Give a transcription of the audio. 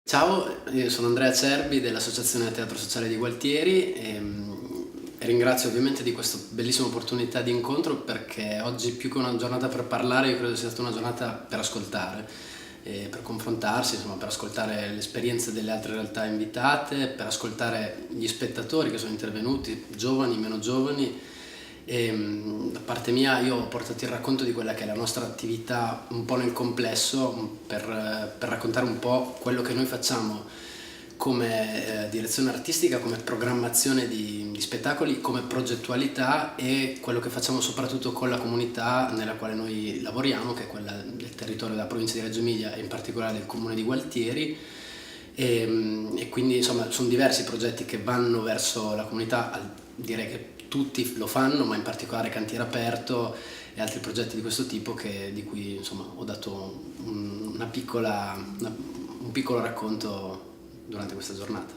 Ciao, io sono Andrea Cerbi dell'Associazione Teatro Sociale di Gualtieri e ringrazio ovviamente di questa bellissima opportunità di incontro, perché oggi più che una giornata per parlare io credo sia stata una giornata per ascoltare, per confrontarsi, insomma, per ascoltare le esperienze delle altre realtà invitate, per ascoltare gli spettatori che sono intervenuti, giovani, meno giovani. Da parte mia io ho portato il racconto di quella che è la nostra attività un po' nel complesso, per raccontare un po' quello che noi facciamo come direzione artistica, come programmazione di spettacoli, come progettualità, e quello che facciamo soprattutto con la comunità nella quale noi lavoriamo, che è quella del territorio della provincia di Reggio Emilia e in particolare del comune di Gualtieri. E quindi insomma sono diversi progetti che vanno verso la comunità, direi che tutti lo fanno, ma in particolare Cantiere Aperto e altri progetti di questo tipo di cui insomma ho dato un piccolo racconto durante questa giornata.